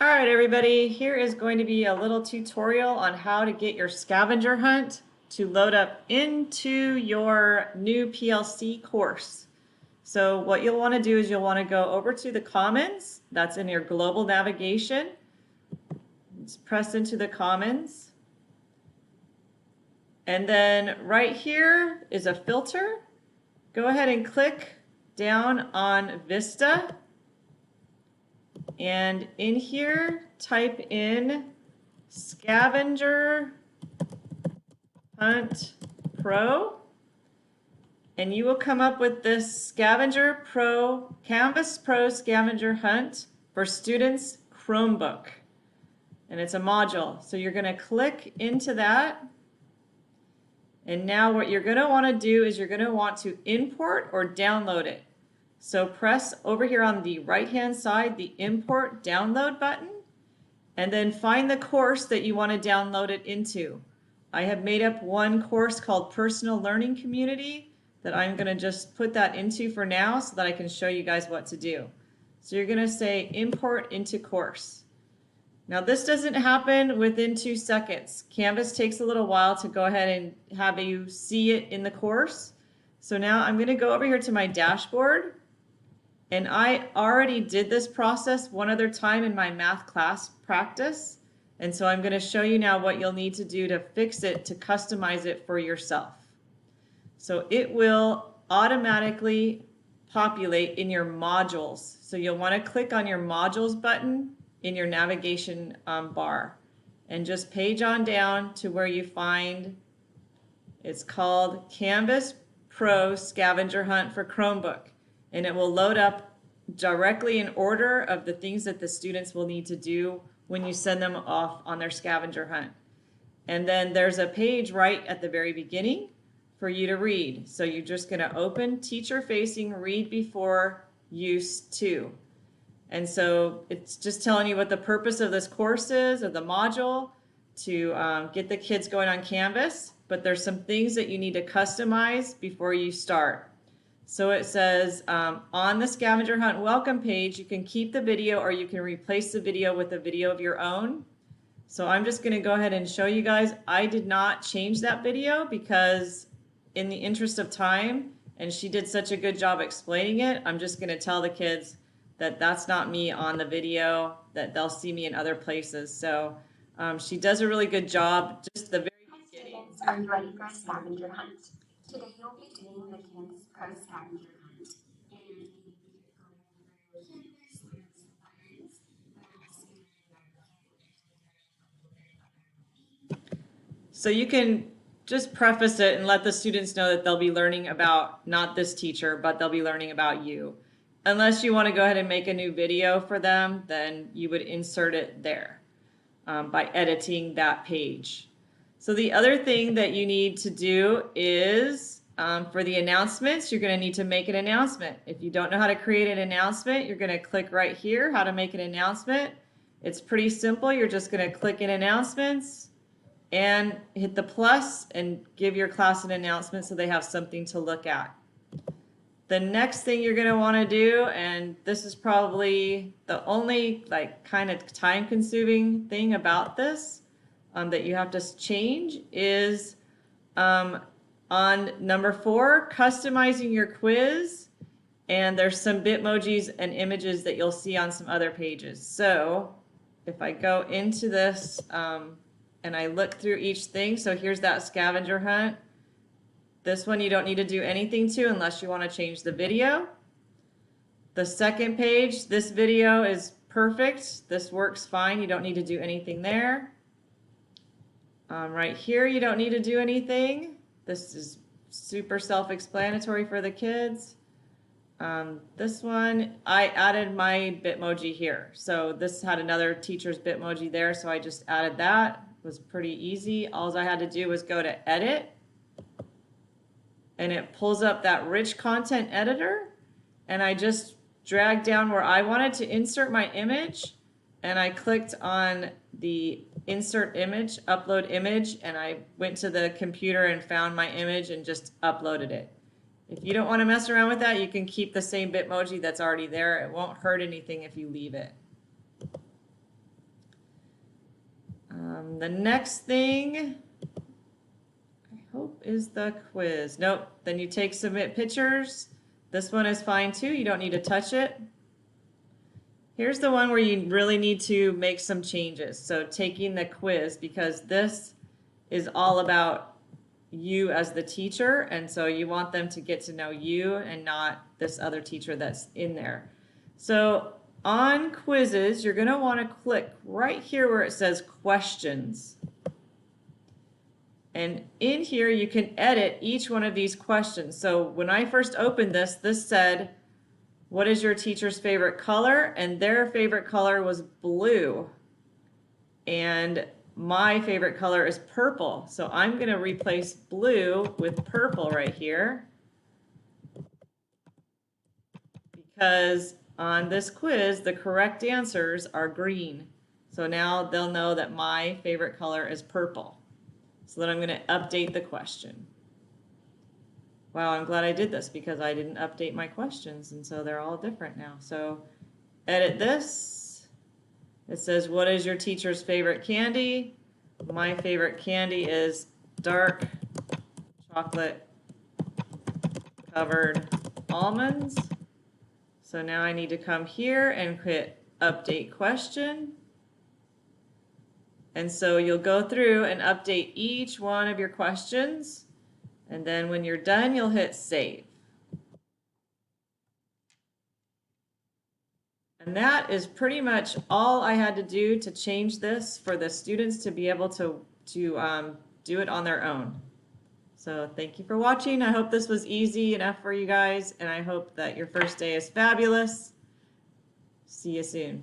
All right, everybody, here is going to be a little tutorial on how to get your scavenger hunt to load up into your new PLC course. So what you'll want to do is you'll want to go over to the Commons. That's in your global navigation. Just press into the Commons. And then right here is a filter. Go ahead and click down on Vista. And in here, type in Scavenger Hunt Pro, and you will come up with this Scavenger Pro, Canvas Pro Scavenger Hunt for Students Chromebook. And it's a module. So you're going to click into that. And now what you're going to want to do is you're going to want to import or download it. So press over here on the right-hand side the Import Download button, and then find the course that you want to download it into. I have made up one course called Personal Learning Community that I'm going to just put that into for now so that I can show you guys what to do. So you're going to say Import into Course. Now this doesn't happen within 2 seconds. Canvas takes a little while to go ahead and have you see it in the course. So now I'm going to go over here to my dashboard. And I already did this process one other time in my math class practice. And so I'm going to show you now what you'll need to do to fix it, to customize it for yourself. So it will automatically populate in your modules. So you'll want to click on your modules button in your navigation bar and just page on down to where you find it's called Canvas Pro Scavenger Hunt for Chromebook. And it will load up directly in order of the things that the students will need to do when you send them off on their scavenger hunt. And then there's a page right at the very beginning for you to read. So you're just going to open Teacher Facing Read Before Use 2. And so it's just telling you what the purpose of this course is, or the module, to get the kids going on Canvas. But there's some things that you need to customize before you start. So it says on the scavenger hunt welcome page, you can keep the video or you can replace the video with a video of your own. So I'm just going to go ahead and show you guys. I did not change that video because in the interest of time, and she did such a good job explaining it, I'm just going to tell the kids that that's not me on the video, that they'll see me in other places. So she does a really good job. Just the very beginning. Students, are you ready for a scavenger hunt? Today you'll be doing the Canvas Pro Scavenger Hunt. And So you can just preface it and let the students know that they'll be learning about not this teacher, but they'll be learning about you. Unless you want to go ahead and make a new video for them, then you would insert it there by editing that page. So the other thing that you need to do is for the announcements, you're going to need to make an announcement. If you don't know how to create an announcement, you're going to click right here, how to make an announcement. It's pretty simple. You're just going to click in announcements and hit the plus and give your class an announcement so they have something to look at. The next thing you're going to want to do, and this is probably the only kind of time consuming thing about this that you have to change, is on number 4, customizing your quiz. And there's some Bitmojis and images that you'll see on some other pages. So if I go into this and I look through each thing, so here's that scavenger hunt. This one you don't need to do anything to unless you want to change the video. The second page, this video is perfect. This works fine. You don't need to do anything there. Right here, you don't need to do anything. This is super self-explanatory for the kids. This one, I added my Bitmoji here. So this had another teacher's Bitmoji there, so I just added that. It was pretty easy. All I had to do was go to Edit, and it pulls up that rich content editor, and I just dragged down where I wanted to insert my image, and I clicked on the insert image, upload image, and I went to the computer and found my image and just uploaded it. If you don't want to mess around with that, you can keep the same Bitmoji that's already there. It won't hurt anything if you leave it. The next thing, I hope, is the quiz. Nope, then you take submit pictures. This one is fine too, you don't need to touch it. Here's the one where you really need to make some changes. So taking the quiz, because this is all about you as the teacher, and so you want them to get to know you and not this other teacher that's in there. So on quizzes, you're going to want to click right here where it says questions. And in here you can edit each one of these questions. So when I first opened this, this said, what is your teacher's favorite color? And their favorite color was blue. And my favorite color is purple. So I'm going to replace blue with purple right here. Because on this quiz, the correct answers are green. So now they'll know that my favorite color is purple. So then I'm going to update the question. Wow, I'm glad I did this because I didn't update my questions, and so they're all different now. So edit this. It says, what is your teacher's favorite candy? My favorite candy is dark chocolate covered almonds. So now I need to come here and hit update question. And so you'll go through and update each one of your questions. And then when you're done, you'll hit save. And that is pretty much all I had to do to change this for the students to be able to do it on their own. So thank you for watching. I hope this was easy enough for you guys, and I hope that your first day is fabulous. See you soon.